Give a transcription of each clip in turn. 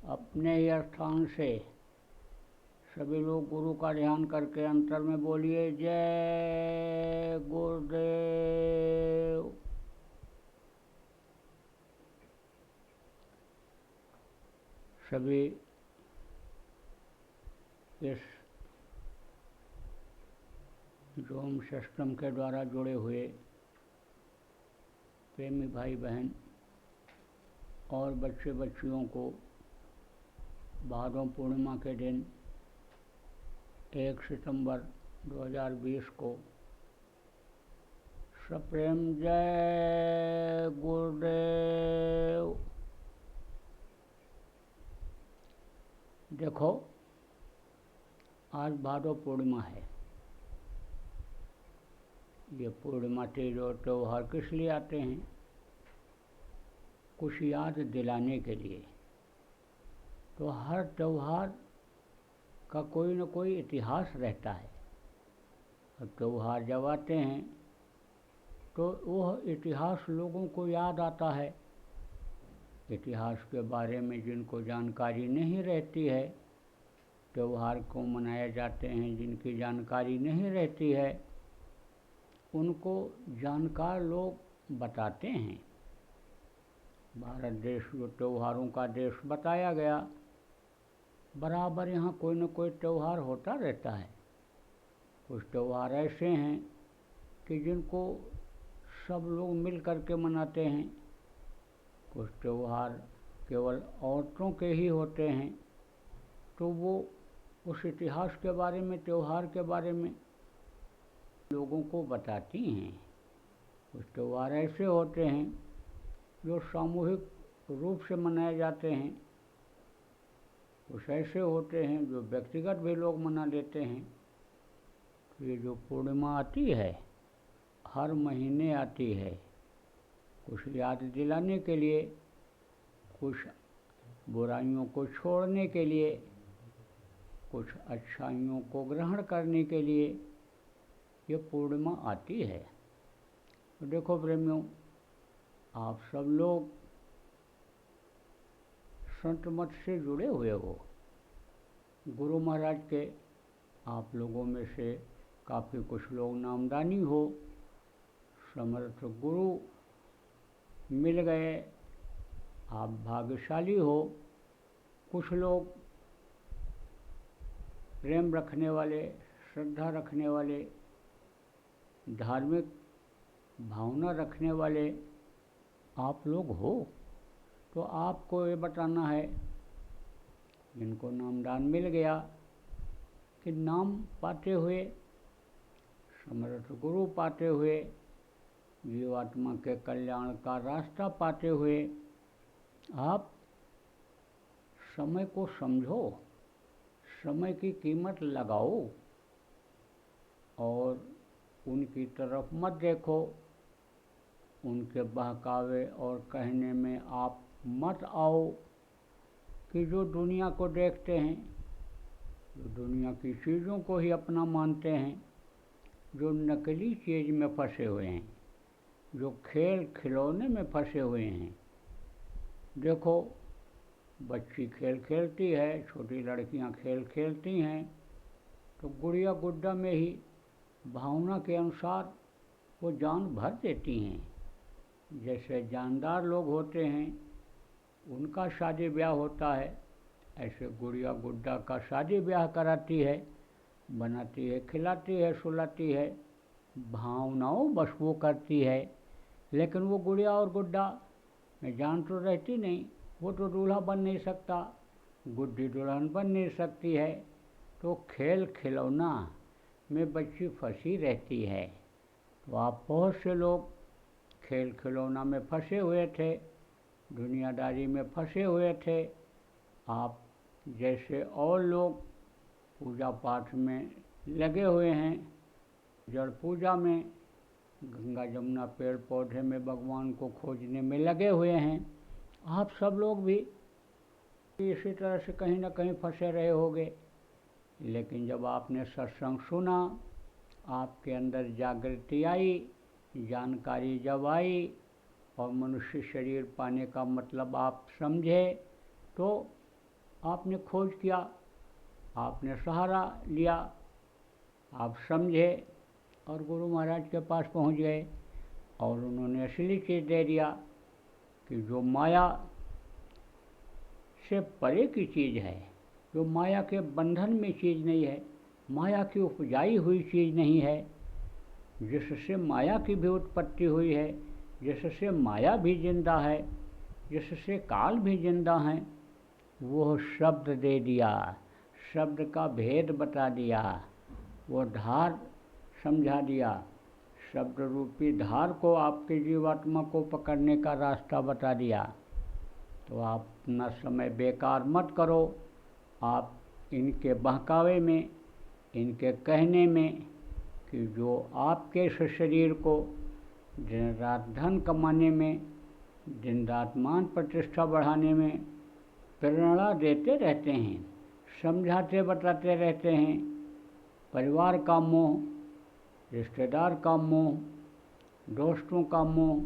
अपने ही स्थान से सभी लोग गुरु का ध्यान करके अंतर में बोलिए जय गुरुदेव। सभी इस जोम सिस्टम के द्वारा जुड़े हुए प्रेमी भाई बहन और बच्चे बच्चियों को भादों पूर्णिमा के दिन 1 सितंबर 2020 को सप्रेम जय गुरुदेव। देखो, आज भादो पूर्णिमा है। ये पूर्णिमा तीज और त्यौहार किस लिए आते हैं? कुछ याद दिलाने के लिए। तो हर त्यौहार का कोई न कोई इतिहास रहता है और त्यौहार जब आते हैं तो वह इतिहास लोगों को याद आता है। इतिहास के बारे में जिनको जानकारी नहीं रहती है, त्यौहार को मनाए जाते हैं जिनकी जानकारी नहीं रहती है, उनको जानकार लोग बताते हैं। भारत देश जो त्योहारों का देश बताया गया, बराबर यहाँ कोई न कोई त्यौहार होता रहता है। कुछ त्यौहार ऐसे हैं कि जिनको सब लोग मिल कर के मनाते हैं। कुछ त्यौहार केवल औरतों के ही होते हैं, तो वो उस इतिहास के बारे में, त्यौहार के बारे में लोगों को बताती हैं। कुछ त्यौहार ऐसे होते हैं जो सामूहिक रूप से मनाए जाते हैं। कुछ ऐसे होते हैं जो व्यक्तिगत भी लोग मना लेते हैं। तो ये जो पूर्णिमा आती है, हर महीने आती है, कुछ याद दिलाने के लिए, कुछ बुराइयों को छोड़ने के लिए, कुछ अच्छाइयों को ग्रहण करने के लिए ये पूर्णिमा आती है। तो देखो प्रेमियों, आप सब लोग संत मत से जुड़े हुए हो। गुरु महाराज के आप लोगों में से काफ़ी कुछ लोग नामदानी हो, समर्थ गुरु मिल गए, आप भाग्यशाली हो। कुछ लोग प्रेम रखने वाले, श्रद्धा रखने वाले, धार्मिक भावना रखने वाले आप लोग हो। तो आपको ये बताना है, जिनको नामदान मिल गया, कि नाम पाते हुए, समर्थ गुरु पाते हुए, जीवात्मा के कल्याण का रास्ता पाते हुए आप समय को समझो, समय की कीमत लगाओ और उनकी तरफ मत देखो। उनके बहकावे और कहने में आप मत आओ कि जो दुनिया को देखते हैं, जो दुनिया की चीज़ों को ही अपना मानते हैं, जो नकली चीज़ में फंसे हुए हैं, जो खेल खिलौने में फंसे हुए हैं। देखो, बच्ची खेल खेलती है, छोटी लड़कियां खेल खेलती हैं, तो गुड़िया गुड्डा में ही भावना के अनुसार वो जान भर देती हैं। जैसे जानदार लोग होते हैं, उनका शादी ब्याह होता है, ऐसे गुड़िया गुड्डा का शादी ब्याह कराती है, बनाती है, खिलाती है, सुलाती है, भावनाओं बस वो करती है। लेकिन वो गुड़िया और गुड्डा में जान तो रहती नहीं। वो तो दूल्हा बन नहीं सकता, गुड्डी दुल्हन बन नहीं सकती है। तो खेल खिलौना में बच्ची फंसी रहती है। तो आप बहुत से लोग खेल खिलौना में फंसे हुए थे, दुनियादारी में फंसे हुए थे। आप जैसे और लोग पूजा पाठ में लगे हुए हैं, जड़ पूजा में, गंगा जमुना पेड़ पौधे में भगवान को खोजने में लगे हुए हैं। आप सब लोग भी इसी तरह से कहीं ना कहीं फंसे रहे होंगे। लेकिन जब आपने सत्संग सुना, आपके अंदर जागृति आई, जानकारी जब आई और मनुष्य शरीर पाने का मतलब आप समझे, तो आपने खोज किया, आपने सहारा लिया, आप समझे और गुरु महाराज के पास पहुंच गए और उन्होंने असली चीज़ दे दिया कि जो माया से परे की चीज़ है, जो माया के बंधन में चीज़ नहीं है, माया की उपजाई हुई चीज़ नहीं है, जिससे माया की भी उत्पत्ति हुई है, जिससे माया भी जिंदा है, जिससे काल भी जिंदा है, वो शब्द दे दिया, शब्द का भेद बता दिया, वो धार समझा दिया, शब्द रूपी धार को आपके जीवात्मा को पकड़ने का रास्ता बता दिया। तो आप अपना समय बेकार मत करो, आप इनके बहकावे में, इनके कहने में कि जो आपके इस शरीर को दिन रात धन कमाने में, दिन रात मान प्रतिष्ठा बढ़ाने में प्रेरणा देते रहते हैं, समझाते बताते रहते हैं, परिवार का मोह, रिश्तेदार का मोह, दोस्तों का मोह,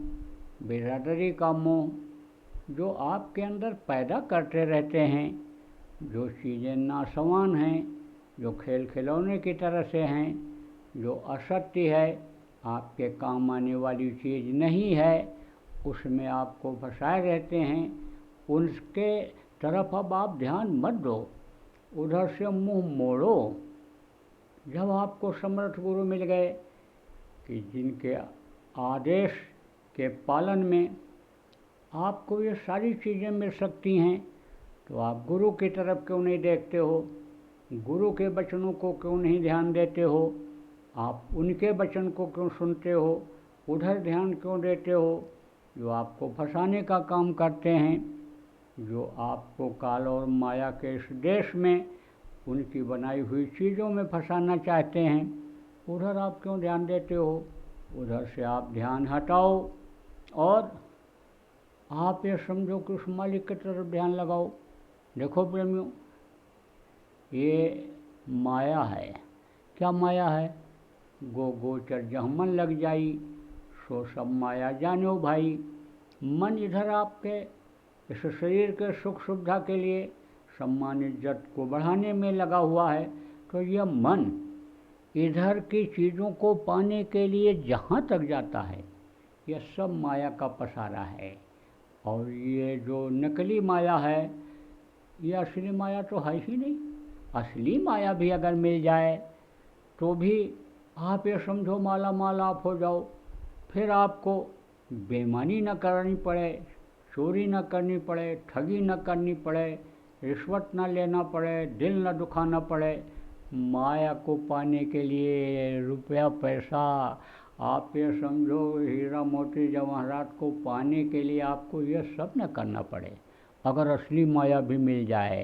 बिरादरी का मोह, जो आपके अंदर पैदा करते रहते हैं, जो चीज़ें नासवान हैं, जो खेल खिलौने की तरह से हैं, जो असत्य है, आपके काम आने वाली चीज़ नहीं है, उसमें आपको फंसाए रहते हैं, उनके तरफ अब आप ध्यान मत दो, उधर से मुंह मोड़ो। जब आपको समर्थ गुरु मिल गए कि जिनके आदेश के पालन में आपको ये सारी चीज़ें मिल सकती हैं, तो आप गुरु की तरफ क्यों नहीं देखते हो, गुरु के वचनों को क्यों नहीं ध्यान देते हो, आप उनके वचन को क्यों सुनते हो, उधर ध्यान क्यों देते हो, जो आपको फंसाने का काम करते हैं, जो आपको काल और माया के इस देश में उनकी बनाई हुई चीज़ों में फंसाना चाहते हैं, उधर आप क्यों ध्यान देते हो। उधर से आप ध्यान हटाओ और आप ये समझो कि उस मालिक की तरफ ध्यान लगाओ। देखो प्रेमियों, ये माया है। क्या माया है? गोचर जहाँ मन लग जाई सो सब माया जानो भाई। मन इधर आपके इस शरीर के सुख सुविधा के लिए, सम्मान इज्जत को बढ़ाने में लगा हुआ है, तो यह मन इधर की चीज़ों को पाने के लिए जहाँ तक जाता है, यह सब माया का पसारा है। और ये जो नकली माया है, ये असली माया तो है ही नहीं। असली माया भी अगर मिल जाए तो भी आप ये समझो माला माल आप हो जाओ, फिर आपको बेईमानी न करनी पड़े, चोरी न करनी पड़े, ठगी न करनी पड़े, रिश्वत न लेना पड़े, दिल न दुखाना पड़े। माया को पाने के लिए रुपया पैसा, आप ये समझो हीरा मोती जवाहरात को पाने के लिए आपको ये सब न करना पड़े। अगर असली माया भी मिल जाए,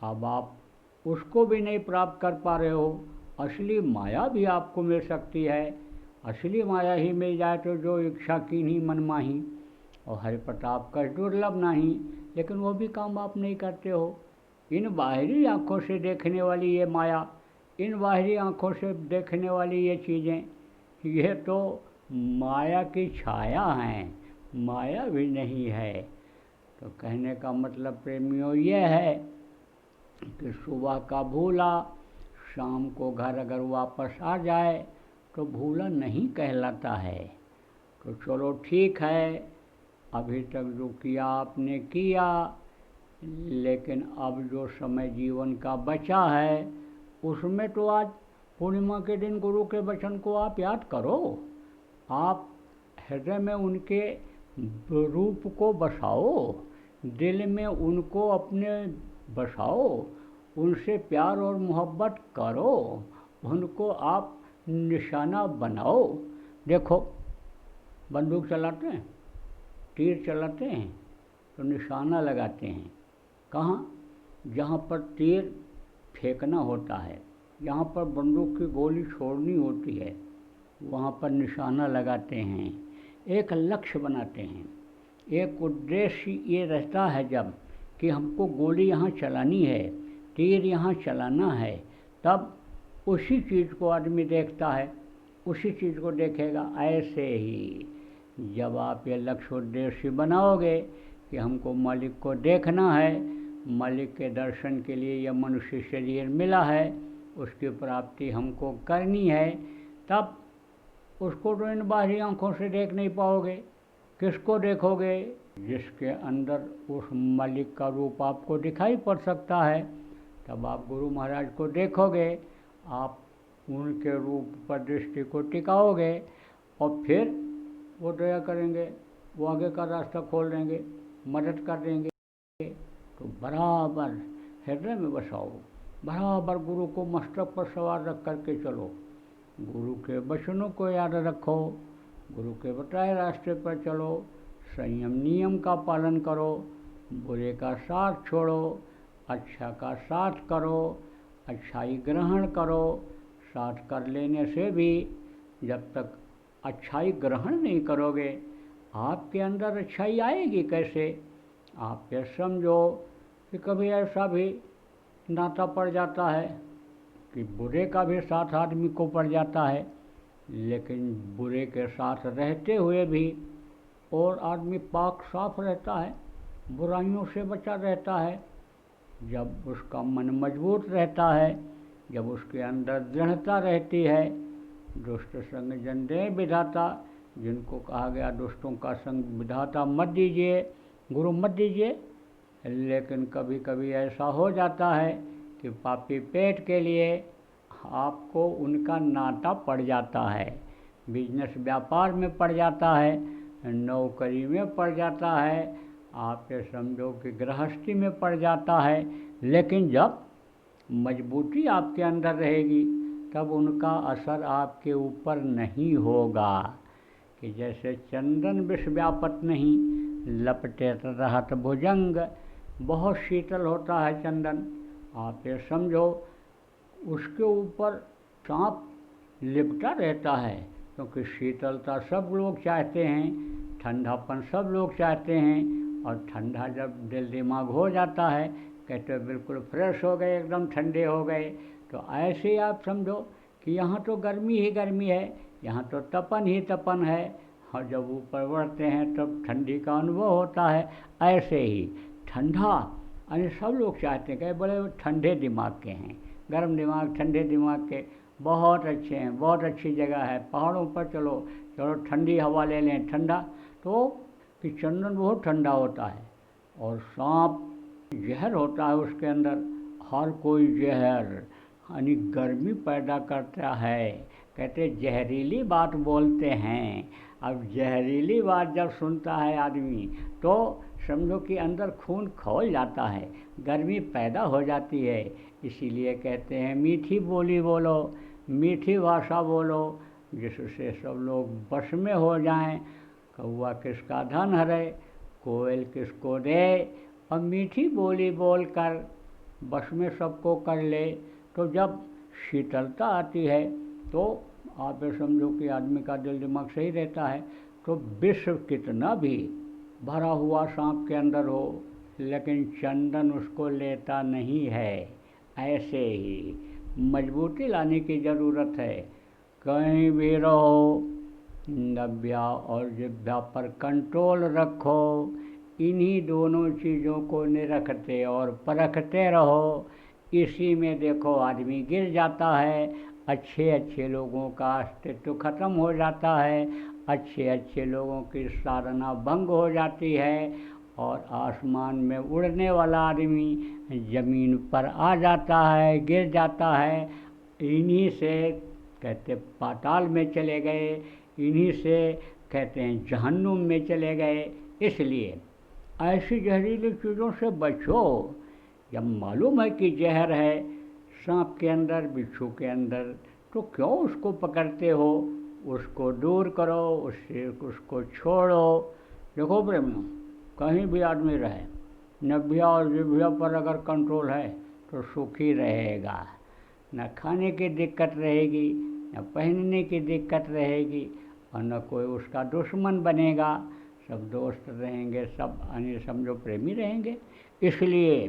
अब आप उसको भी नहीं प्राप्त कर पा रहे हो, असली माया भी आपको मिल सकती है। असली माया ही मिल जाए तो जो इच्छा की नहीं मन माही, और हरि प्रताप का दुर्लभ नहीं, लेकिन वो भी काम आप नहीं करते हो। इन बाहरी आँखों से देखने वाली ये माया, इन बाहरी आँखों से देखने वाली ये चीज़ें, ये तो माया की छाया हैं, माया भी नहीं है। तो कहने का मतलब प्रेमियों ये है कि सुबह का भूला शाम को घर अगर वापस आ जाए तो भूला नहीं कहलाता है। तो चलो ठीक है, अभी तक जो किया आपने किया, लेकिन अब जो समय जीवन का बचा है उसमें तो आज पूर्णिमा के दिन गुरु के वचन को आप याद करो, आप हृदय में उनके रूप को बसाओ, दिल में उनको अपने बसाओ, उनसे प्यार और मोहब्बत करो, उनको आप निशाना बनाओ। देखो, बंदूक चलाते हैं, तीर चलाते हैं तो निशाना लगाते हैं। कहाँ? जहाँ पर तीर फेंकना होता है, जहाँ पर बंदूक की गोली छोड़नी होती है, वहाँ पर निशाना लगाते हैं, एक लक्ष्य बनाते हैं, एक उद्देश्य ये रहता है जब कि हमको गोली यहाँ चलानी है, तीर यहाँ चलाना है, तब उसी चीज़ को आदमी देखता है, उसी चीज़ को देखेगा। ऐसे ही जब आप ये लक्ष्य उद्देश्य बनाओगे कि हमको मालिक को देखना है, मालिक के दर्शन के लिए यह मनुष्य शरीर मिला है, उसकी प्राप्ति हमको करनी है, तब उसको तो इन बाहरी आँखों से देख नहीं पाओगे। किसको देखोगे? जिसके अंदर उस मालिक का रूप आपको दिखाई पड़ सकता है, तब आप गुरु महाराज को देखोगे, आप उनके रूप पर दृष्टि को टिकाओगे और फिर वो दया करेंगे, वो आगे का रास्ता खोल देंगे, मदद कर देंगे। तो बराबर हृदय में बसाओ, बराबर गुरु को मस्तक पर सवार रख करके चलो, गुरु के वचनों को याद रखो, गुरु के बताए रास्ते पर चलो, संयम नियम का पालन करो, बुरे का साथ छोड़ो, अच्छा का साथ करो, अच्छाई ग्रहण करो। साथ कर लेने से भी जब तक अच्छाई ग्रहण नहीं करोगे, आपके अंदर अच्छाई आएगी कैसे? आप ये समझो कि कभी ऐसा भी नाता पड़ जाता है कि बुरे का भी साथ आदमी को पड़ जाता है, लेकिन बुरे के साथ रहते हुए भी और आदमी पाक साफ रहता है, बुराइयों से बचा रहता है। जब उसका मन मजबूत रहता है, जब उसके अंदर दृढ़ता रहती है, दुष्ट संग जन दे विधाता, जिनको कहा गया दुष्टों का संग विधाता मत दीजिए, गुरु मत दीजिए। लेकिन कभी कभी ऐसा हो जाता है कि पापी पेट के लिए आपको उनका नाता पड़ जाता है, बिजनेस व्यापार में पड़ जाता है, नौकरी में पड़ जाता है, आप ये समझो कि गृहस्थी में पड़ जाता है। लेकिन जब मजबूती आपके अंदर रहेगी, तब उनका असर आपके ऊपर नहीं होगा। कि जैसे चंदन विष व्यापत नहीं, लपटे रहत भुजंग, बहुत शीतल होता है चंदन, आप ये समझो उसके ऊपर सांप लिपटा रहता है, क्योंकि शीतलता सब लोग चाहते हैं, ठंडापन सब लोग चाहते हैं। और ठंडा जब दिल दिमाग हो जाता है, कहते बिल्कुल फ्रेश हो गए, एकदम ठंडे हो गए। तो ऐसे ही आप समझो कि यहाँ तो गर्मी ही गर्मी है, यहाँ तो तपन ही तपन है, और जब ऊपर बढ़ते हैं तब ठंडी का अनुभव होता है। ऐसे ही ठंडा यानी सब लोग चाहते हैं कि बड़े ठंडे दिमाग के हैं, गर्म दिमाग ठंडे दिमाग के बहुत अच्छे हैं, बहुत अच्छी जगह है, पहाड़ों पर चलो, चलो ठंडी हवा ले लें। ठंडा तो कि चंदन बहुत ठंडा होता है, और सांप जहर होता है उसके अंदर, हर कोई जहर यानी गर्मी पैदा करता है। कहते जहरीली बात बोलते हैं। अब जहरीली बात जब सुनता है आदमी, तो समझो कि अंदर खून खौल जाता है, गर्मी पैदा हो जाती है। इसीलिए कहते हैं मीठी बोली बोलो, मीठी भाषा बोलो, जिससे सब लोग बस में हो जाएं। कौआ किसका धन हरे, कोयल किसको दे, और मीठी बोली बोलकर बस में सबको कर ले। तो जब शीतलता आती है, तो आप ये समझो कि आदमी का दिल दिमाग सही रहता है। तो विश्व कितना भी भरा हुआ सांप के अंदर हो, लेकिन चंदन उसको लेता नहीं है। ऐसे ही मजबूती लाने की ज़रूरत है। कहीं भी रहो, नव्या और जिह्वा पर कंट्रोल रखो, इन्हीं दोनों चीज़ों को निरखते और परखते रहो। इसी में देखो आदमी गिर जाता है, अच्छे अच्छे लोगों का अस्तित्व खत्म हो जाता है, अच्छे अच्छे लोगों की साधना भंग हो जाती है, और आसमान में उड़ने वाला आदमी ज़मीन पर आ जाता है, गिर जाता है। इन्हीं से कहते पाताल में चले गए, इन्हीं से कहते हैं जहन्नुम में चले गए। इसलिए ऐसी जहरीली चीज़ों से बचो। जब मालूम है कि जहर है सांप के अंदर, बिच्छू के अंदर, तो क्यों उसको पकड़ते हो? उसको दूर करो, उसको छोड़ो। देखो प्रेमियों, कहीं भी आदमी रहे, नभ्या और जिह्वा पर अगर कंट्रोल है तो सुखी रहेगा, न खाने की दिक्कत रहेगी, न पहनने की दिक्कत रहेगी, और न कोई उसका दुश्मन बनेगा। सब दोस्त रहेंगे, सब अन्य समझो प्रेमी रहेंगे। इसलिए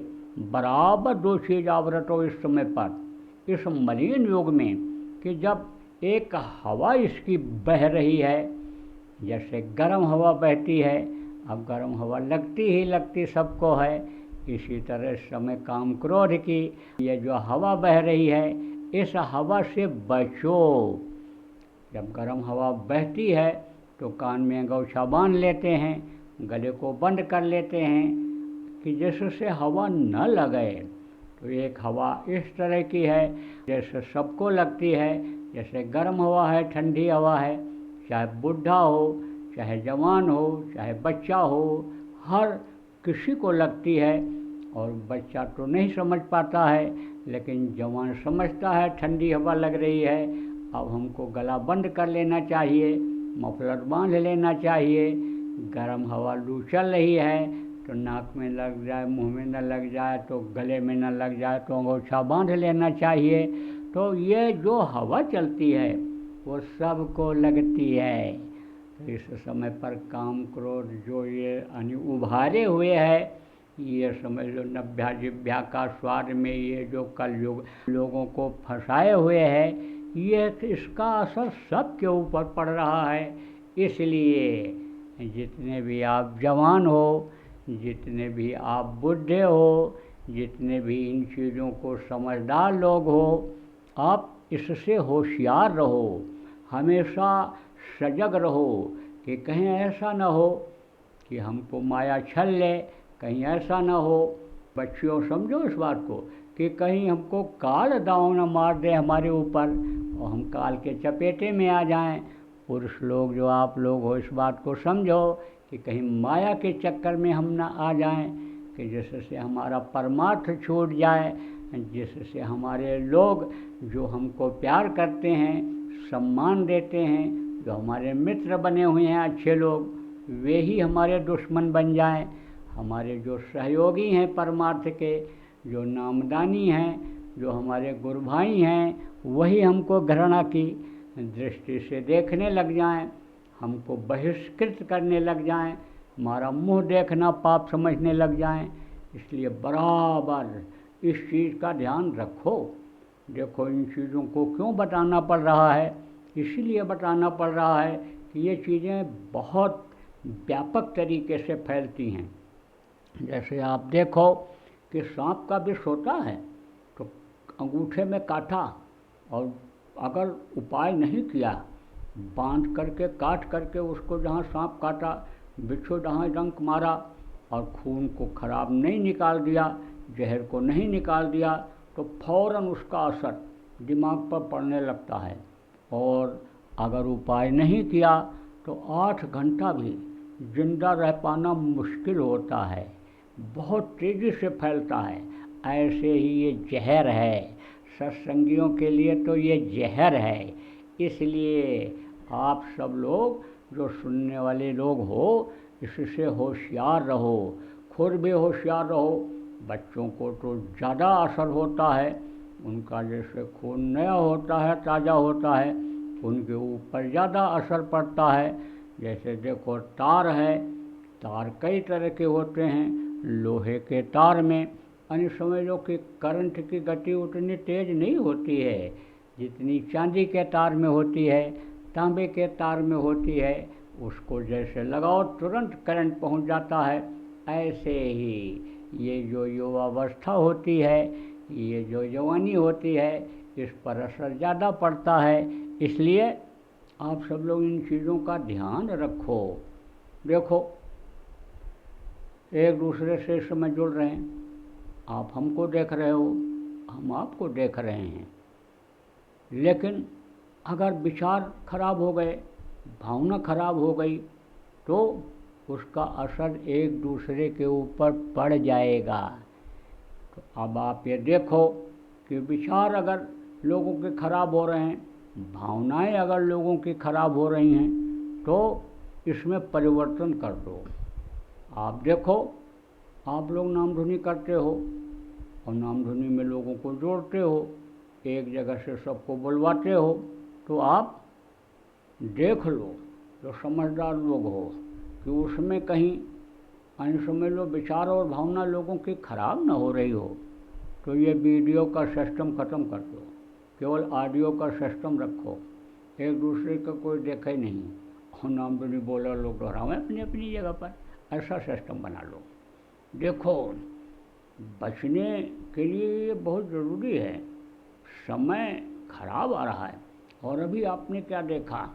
बराबर दो चीज़ आवरत हो इस समय पर, इस मलिन युग में, कि जब एक हवा इसकी बह रही है, जैसे गर्म हवा बहती है, अब गर्म हवा लगती ही लगती सबको है, इसी तरह समय काम क्रोध की। ये जो हवा बह रही है, इस हवा से बचो। जब गर्म हवा बहती है तो कान में अंगोछा बांध लेते हैं, गले को बंद कर लेते हैं कि जिससे हवा न लगे। तो एक हवा इस तरह की है जैसे सबको लगती है, जैसे गर्म हवा है, ठंडी हवा है, चाहे बूढ़ा हो, चाहे जवान हो, चाहे बच्चा हो, हर किसी को लगती है। और बच्चा तो नहीं समझ पाता है, लेकिन जवान समझता है ठंडी हवा लग रही है, अब हमको गला बंद कर लेना चाहिए, मफलर बांध लेना चाहिए। गर्म हवा लू चल रही है तो नाक में लग जाए, मुंह में न लग जाए, तो गले में न लग जाए, तो अंगोछा बांध लेना चाहिए। तो ये जो हवा चलती है वो सबको लगती है। तो इस समय पर काम क्रोध जो ये उभारे हुए है, ये समझ लो नभ्या जिभ्या का स्वाद में ये जो कलयुग लोगों को फंसाए हुए है, ये इसका असर सबके ऊपर पड़ रहा है। इसलिए जितने भी आप जवान हो, जितने भी आप बूढ़े हो, जितने भी इन चीज़ों को समझदार लोग हो, आप इससे होशियार रहो, हमेशा सजग रहो कि कहीं ऐसा न हो कि हमको माया छल ले, कहीं ऐसा न हो। बच्चियों समझो इस बात को कि कहीं हमको काल दांव न मार दे हमारे ऊपर और हम काल के चपेटे में आ जाएं। पुरुष लोग जो आप लोग हो, इस बात को समझो कि कहीं माया के चक्कर में हम न आ जाएं कि जिससे हमारा परमार्थ छूट जाए, जिससे हमारे लोग जो हमको प्यार करते हैं, सम्मान देते हैं, जो हमारे मित्र बने हुए हैं अच्छे लोग, वे ही हमारे दुश्मन बन जाएं। हमारे जो सहयोगी हैं परमार्थ के, जो नामदानी हैं, जो हमारे गुरु भाई हैं, वही हमको घृणा की दृष्टि से देखने लग जाएं, हमको बहिष्कृत करने लग जाएं, हमारा मुंह देखना पाप समझने लग जाएं। इसलिए बराबर इस चीज़ का ध्यान रखो। देखो इन चीज़ों को क्यों बताना पड़ रहा है, इसीलिए बताना पड़ रहा है कि ये चीज़ें बहुत व्यापक तरीके से फैलती हैं। जैसे आप देखो कि सांप का विष होता है तो अंगूठे में काटा, और अगर उपाय नहीं किया, बांध करके काट करके उसको जहाँ सांप काटा, बिच्छू जहाँ डंक मारा और खून को खराब नहीं निकाल दिया, जहर को नहीं निकाल दिया, तो फौरन उसका असर दिमाग पर पड़ने लगता है। और अगर उपाय नहीं किया तो 8 घंटा भी जिंदा रह पाना मुश्किल होता है, बहुत तेज़ी से फैलता है। ऐसे ही ये जहर है, सत्संगियों के लिए तो ये जहर है। इसलिए आप सब लोग जो सुनने वाले लोग हो, इससे होशियार रहो, खुद भी होशियार रहो। बच्चों को तो ज़्यादा असर होता है, उनका जैसे खून नया होता है, ताज़ा होता है, उनके ऊपर ज़्यादा असर पड़ता है। जैसे देखो तार है, तार कई तरह के होते हैं। लोहे के तार में यानी समझ लो कि करंट की गति उतनी तेज़ नहीं होती है जितनी चांदी के तार में होती है, तांबे के तार में होती है। उसको जैसे लगाओ तुरंत करंट पहुंच जाता है। ऐसे ही ये जो युवावस्था होती है, ये जो जवानी होती है, इस पर असर ज़्यादा पड़ता है। इसलिए आप सब लोग इन चीज़ों का ध्यान रखो। देखो एक दूसरे से इस समय जुड़ रहे हैं, आप हमको देख रहे हो, हम आपको देख रहे हैं, लेकिन अगर विचार खराब हो गए, भावना खराब हो गई, तो उसका असर एक दूसरे के ऊपर पड़ जाएगा। तो अब आप ये देखो कि विचार अगर लोगों के खराब हो रहे हैं, भावनाएं अगर लोगों की खराब हो रही हैं, तो इसमें परिवर्तन कर दो। आप देखो, आप लोग नाम धुनी करते हो और नाम धुनी में लोगों को जोड़ते हो, एक जगह से सबको बुलवाते हो, तो आप देख लो जो समझदार लोग हो कि उसमें कहीं समझ लो विचार और भावना लोगों की खराब ना हो रही हो। तो ये वीडियो का सिस्टम ख़त्म कर दो, केवल ऑडियो का सिस्टम रखो, एक दूसरे का कोई देखे नहीं और नाम धुनी बोला लोग दोहरावें अपनी अपनी जगह पर, ऐसा सिस्टम बना लो। देखो बचने के लिए ये बहुत ज़रूरी है। समय खराब आ रहा है, और अभी आपने क्या देखा,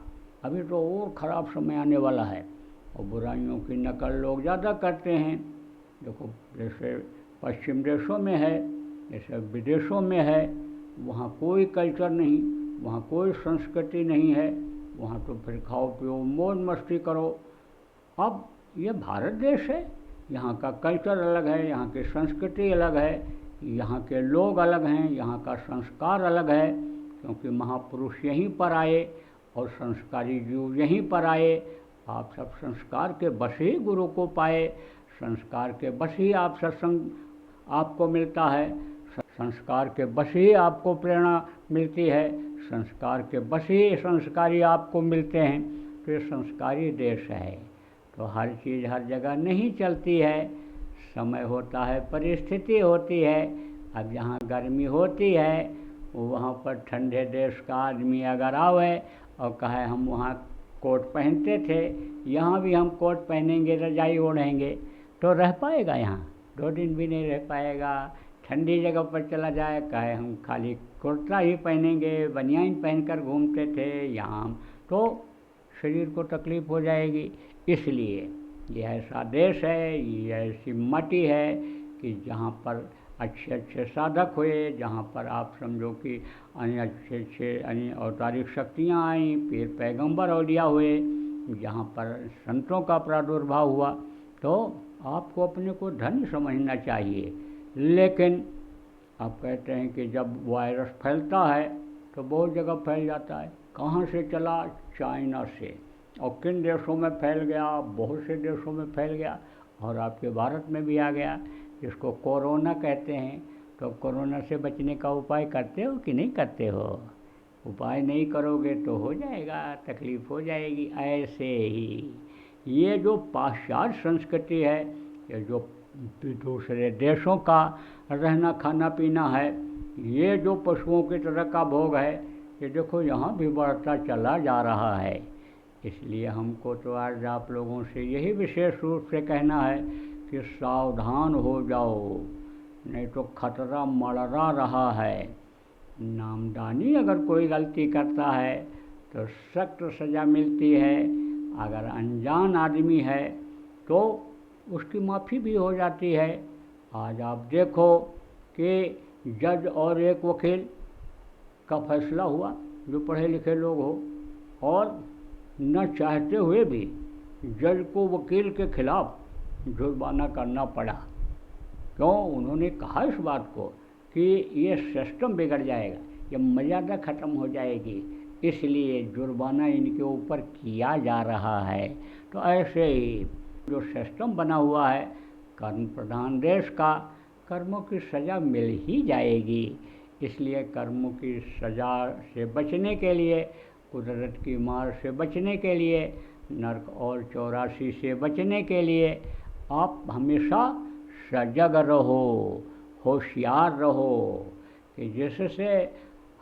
अभी तो और ख़राब समय आने वाला है, और बुराइयों की नकल लोग ज़्यादा करते हैं। देखो, जैसे पश्चिम देशों में है, जैसे विदेशों में है, वहाँ कोई कल्चर नहीं, वहाँ कोई संस्कृति नहीं है, वहाँ तो फिर खाओ पियो मौज मस्ती करो। अब ये भारत देश है, यहाँ का कल्चर अलग है, यहाँ की संस्कृति अलग है, यहाँ के लोग अलग हैं, यहाँ का संस्कार अलग है, क्योंकि महापुरुष यहीं पर आए और संस्कारी जीव यहीं पर आए। आप सब संस्कार के बस ही गुरु को पाए, संस्कार के बस ही आप सत्संग आपको मिलता है, संस्कार के बस ही आपको प्रेरणा मिलती है, संस्कार के बस ही संस्कारी आपको मिलते हैं। तो ये संस्कारी देश है। तो हर चीज़ हर जगह नहीं चलती है, समय होता है, परिस्थिति होती है। अब जहाँ गर्मी होती है वहाँ पर ठंडे देश का आदमी अगर आवे और कहे हम वहाँ कोट पहनते थे, यहाँ भी हम कोट पहनेंगे, रजाई ओढ़ेंगे, तो रह पाएगा? यहाँ 2 दिन भी नहीं रह पाएगा। ठंडी जगह पर चला जाए, कहे हम खाली कुर्ता ही पहनेंगे, बनियान पहनकर घूमते थे, यहाँ तो शरीर को तकलीफ़ हो जाएगी। इसलिए ये ऐसा देश है, ये ऐसी माटी है कि जहाँ पर अच्छे अच्छे साधक हुए, जहाँ पर आप समझो कि अच्छे अच्छे अवतारिक शक्तियाँ आईं, पीर पैगंबर औलिया हुए, जहाँ पर संतों का प्रादुर्भाव हुआ, तो आपको अपने को धन्य समझना चाहिए। लेकिन आप कहते हैं कि जब वायरस फैलता है तो बहुत जगह फैल जाता है। कहाँ से चला? चाइना से। और किन देशों में फैल गया? बहुत से देशों में फैल गया, और आपके भारत में भी आ गया, जिसको कोरोना कहते हैं। तो कोरोना से बचने का उपाय करते हो कि नहीं करते हो? उपाय नहीं करोगे तो हो जाएगा, तकलीफ़ हो जाएगी। ऐसे ही ये जो पाश्चात्य संस्कृति है, ये जो दूसरे देशों का रहना खाना पीना है, ये जो पशुओं की तरह का भोग है, ये देखो यहाँ भी बढ़ता चला जा रहा है। इसलिए हमको तो आज आप लोगों से यही विशेष रूप से कहना है कि सावधान हो जाओ, नहीं तो खतरा मंडरा रहा है। नामदानी अगर कोई गलती करता है तो सख्त सज़ा मिलती है, अगर अनजान आदमी है तो उसकी माफ़ी भी हो जाती है। आज आप देखो कि जज और एक वकील का फैसला हुआ, जो पढ़े लिखे लोग हो, और न चाहते हुए भी जज को वकील के खिलाफ जुर्माना करना पड़ा। क्यों? उन्होंने कहा इस बात को कि ये सिस्टम बिगड़ जाएगा, ये मर्यादा ख़त्म हो जाएगी, इसलिए जुर्माना इनके ऊपर किया जा रहा है। तो ऐसे ही जो सिस्टम बना हुआ है कर्म प्रधान देश का, कर्मों की सज़ा मिल ही जाएगी। इसलिए कर्मों की सज़ा से बचने के लिए, कुदरत की मार से बचने के लिए, नरक और 84 से बचने के लिए आप हमेशा सजग रहो, होशियार रहो, कि जिससे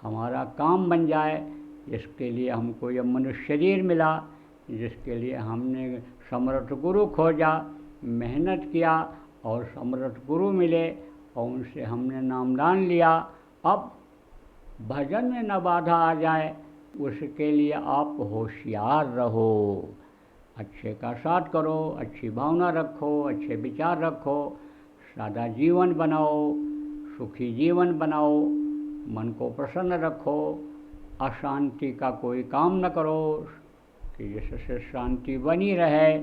हमारा काम बन जाए, जिसके लिए हमको यह मनुष्य शरीर मिला, जिसके लिए हमने समर्थ गुरु खोजा, मेहनत किया और समर्थ गुरु मिले और उनसे हमने नामदान लिया। अब भजन में न बाधा आ जाए, उसके लिए आप होशियार रहो, अच्छे का साथ करो, अच्छी भावना रखो, अच्छे विचार रखो, सादा जीवन बनाओ, सुखी जीवन बनाओ, मन को प्रसन्न रखो, अशांति का कोई काम न करो, कि जिससे शांति बनी रहे।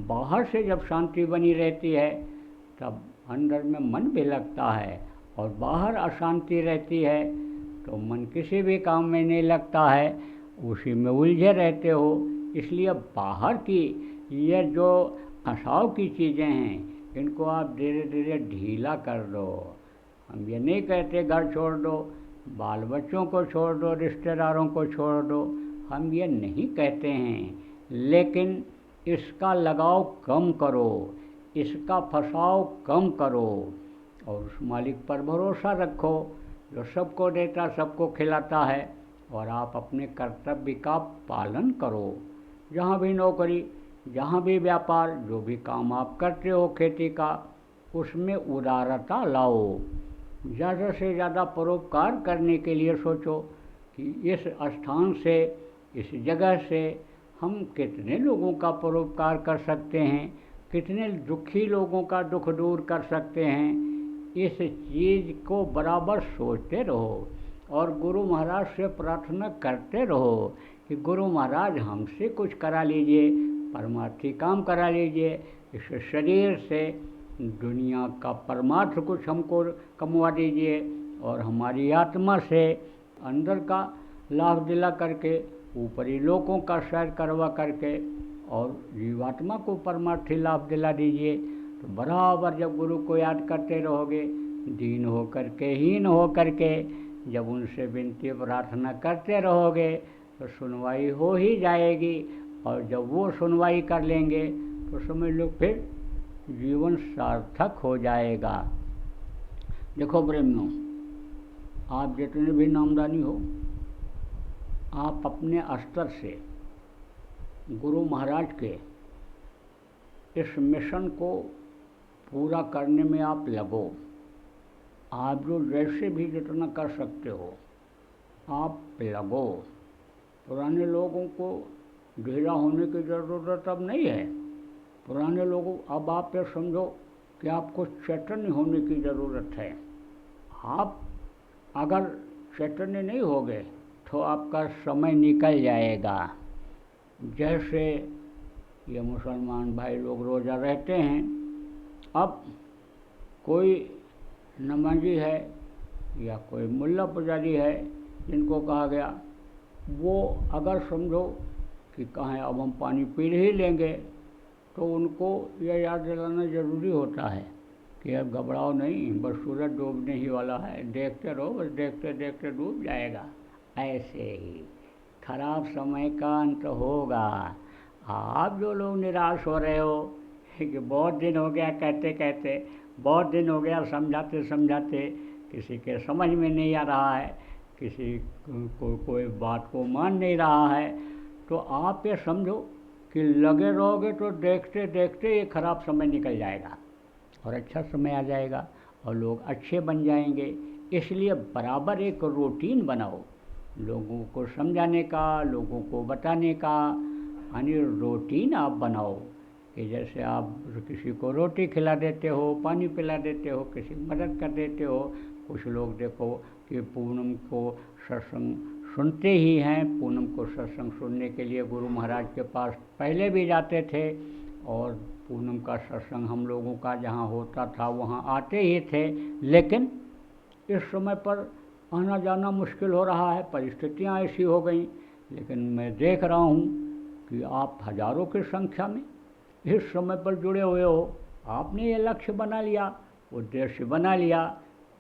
बाहर से जब शांति बनी रहती है तब अंदर में मन भी लगता है, और बाहर अशांति रहती है तो मन किसी भी काम में नहीं लगता है, उसी में उलझे रहते हो। इसलिए बाहर की ये जो फंसाव की चीज़ें हैं, इनको आप धीरे धीरे ढीला कर दो। हम ये नहीं कहते घर छोड़ दो, बाल बच्चों को छोड़ दो, रिश्तेदारों को छोड़ दो, हम ये नहीं कहते हैं, लेकिन इसका लगाव कम करो, इसका फंसाव कम करो, और उस मालिक पर भरोसा रखो जो सबको देता, सबको खिलाता है, और आप अपने कर्तव्य का पालन करो। जहाँ भी नौकरी, जहाँ भी व्यापार, जो भी काम आप करते हो, खेती का, उसमें उदारता लाओ। ज़्यादा से ज़्यादा परोपकार करने के लिए सोचो कि इस स्थान से, इस जगह से हम कितने लोगों का परोपकार कर सकते हैं, कितने दुखी लोगों का दुख दूर कर सकते हैं। इस चीज़ को बराबर सोचते रहो और गुरु महाराज से प्रार्थना करते रहो कि गुरु महाराज हमसे कुछ करा लीजिए, परमार्थी काम करा लीजिए, इस शरीर से दुनिया का परमार्थ कुछ हमको कमवा दीजिए और हमारी आत्मा से अंदर का लाभ दिला करके, ऊपरी लोकों का सैर करवा करके और जीवात्मा को परमार्थी लाभ दिला दीजिए। तो बराबर जब गुरु को याद करते रहोगे, दीन हो करके, हीन हो करके, जब उनसे विनती प्रार्थना करते रहोगे तो सुनवाई हो ही जाएगी। और जब वो सुनवाई कर लेंगे तो समझ लो फिर जीवन सार्थक हो जाएगा। देखो प्रेमियों, आप जितने भी नामदानी हो, आप अपने स्तर से गुरु महाराज के इस मिशन को पूरा करने में आप लगो। आप जो जैसे भी जितना कर सकते हो आप लगो। पुराने लोगों को ढीला होने की ज़रूरत अब नहीं है। पुराने लोगों, अब आप ये समझो कि आपको चैतन्य होने की ज़रूरत है। आप अगर चैतन्य नहीं होगे तो आपका समय निकल जाएगा। जैसे ये मुसलमान भाई लोग रोज़ा रहते हैं, अब कोई नमाजी है या कोई मुल्ला पुजारी है जिनको कहा गया, वो अगर समझो कि कहाँ अब हम पानी पी ही लेंगे, तो उनको यह याद दिलाना ज़रूरी होता है कि अब घबराओ नहीं, बस सूरज डूबने ही वाला है, देखते रहो, बस देखते देखते डूब जाएगा। ऐसे ही खराब समय का अंत होगा। आप जो लोग निराश हो रहे हो कि बहुत दिन हो गया कहते कहते, बहुत दिन हो गया समझाते समझाते, किसी के समझ में नहीं आ रहा है, किसी को कोई बात को मान नहीं रहा है, तो आप ये समझो कि लगे रहोगे तो देखते देखते ये खराब समय निकल जाएगा और अच्छा समय आ जाएगा और लोग अच्छे बन जाएंगे। इसलिए बराबर एक रूटीन बनाओ, लोगों को समझाने का, लोगों को बताने का, यानी रूटीन आप बनाओ कि जैसे आप किसी को रोटी खिला देते हो, पानी पिला देते हो, किसी की मदद कर देते हो। कुछ लोग देखो कि पूनम को सत्संग सुनते ही हैं, पूनम को सत्संग सुनने के लिए गुरु महाराज के पास पहले भी जाते थे और पूनम का सत्संग हम लोगों का जहाँ होता था वहाँ आते ही थे। लेकिन इस समय पर आना जाना मुश्किल हो रहा है, परिस्थितियाँ ऐसी हो गई। लेकिन मैं देख रहा हूँ कि आप हज़ारों की संख्या में इस समय पर जुड़े हुए हो। आपने ये लक्ष्य बना लिया, उद्देश्य बना लिया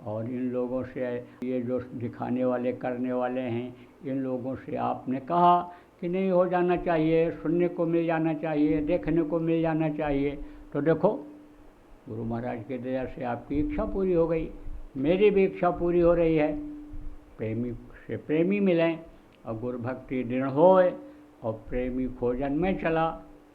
और इन लोगों से, ये जो दिखाने वाले करने वाले हैं, इन लोगों से आपने कहा कि नहीं हो जाना चाहिए, सुनने को मिल जाना चाहिए, देखने को मिल जाना चाहिए। तो देखो गुरु महाराज की दया से आपकी इच्छा पूरी हो गई, मेरी भी इच्छा पूरी हो रही है। प्रेमी से प्रेमी मिलें और गुरु भक्ति दृढ़ होए और प्रेमी खोजन में चला,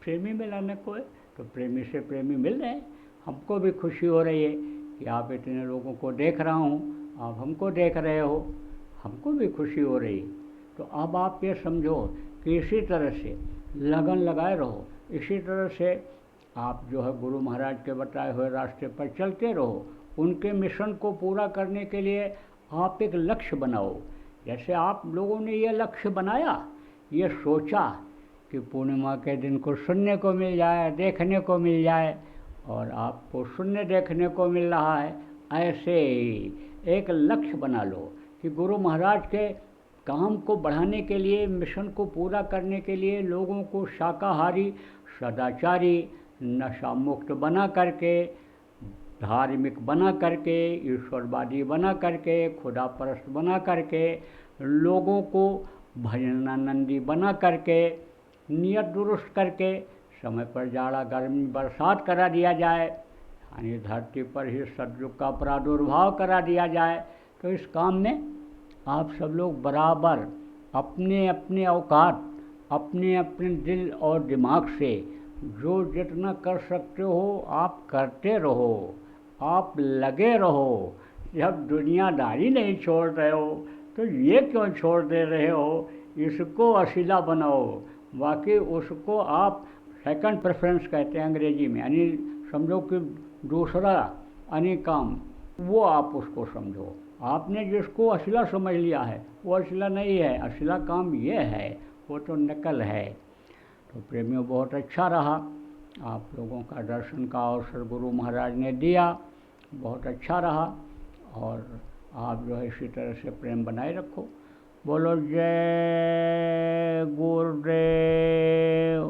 प्रेमी मिलाने को है तो प्रेमी से प्रेमी मिल रहे हैं। हमको भी खुशी हो रही है कि आप इतने लोगों को देख रहा हूँ, आप हमको देख रहे हो, हमको भी खुशी हो रही। तो अब आप ये समझो कि इसी तरह से लगन लगाए रहो, इसी तरह से आप जो है गुरु महाराज के बताए हुए रास्ते पर चलते रहो। उनके मिशन को पूरा करने के लिए आप एक लक्ष्य बनाओ। जैसे आप लोगों ने ये लक्ष्य बनाया, ये सोचा कि पूर्णिमा के दिन को सुनने को मिल जाए, देखने को मिल जाए, और आपको सुनने देखने को मिल रहा है। ऐसे ही एक लक्ष्य बना लो कि गुरु महाराज के काम को बढ़ाने के लिए, मिशन को पूरा करने के लिए लोगों को शाकाहारी, सदाचारी, नशा मुक्त बना करके, धार्मिक बना करके, ईश्वरवादी बना करके, खुदा परस्त बना करके, लोगों को भजनानंदी बना करके, नियत दुरुस्त करके समय पर जाड़ा गर्मी बरसात करा दिया जाए, यानी धरती पर ही सतयुग का प्रादुर्भाव करा दिया जाए। तो इस काम में आप सब लोग बराबर अपने अपने औकात, अपने अपने दिल और दिमाग से जो जितना कर सकते हो आप करते रहो। आप लगे रहो। जब दुनियादारी नहीं छोड़ रहे हो तो ये क्यों छोड़ दे रहे हो? इसको असीला बनाओ। बाकी उसको आप सेकंड प्रेफरेंस कहते हैं अंग्रेजी में, यानी समझो कि दूसरा यानी काम, वो आप उसको समझो। आपने जिसको असीला समझ लिया है वो असीला नहीं है, असीला काम ये है, वो तो नकल है। तो प्रेमियों, बहुत अच्छा रहा, आप लोगों का दर्शन का अवसर गुरु महाराज ने दिया, बहुत अच्छा रहा। और आप जो है इसी तरह से प्रेम बनाए रखो। बोलो जय गुरुदेव।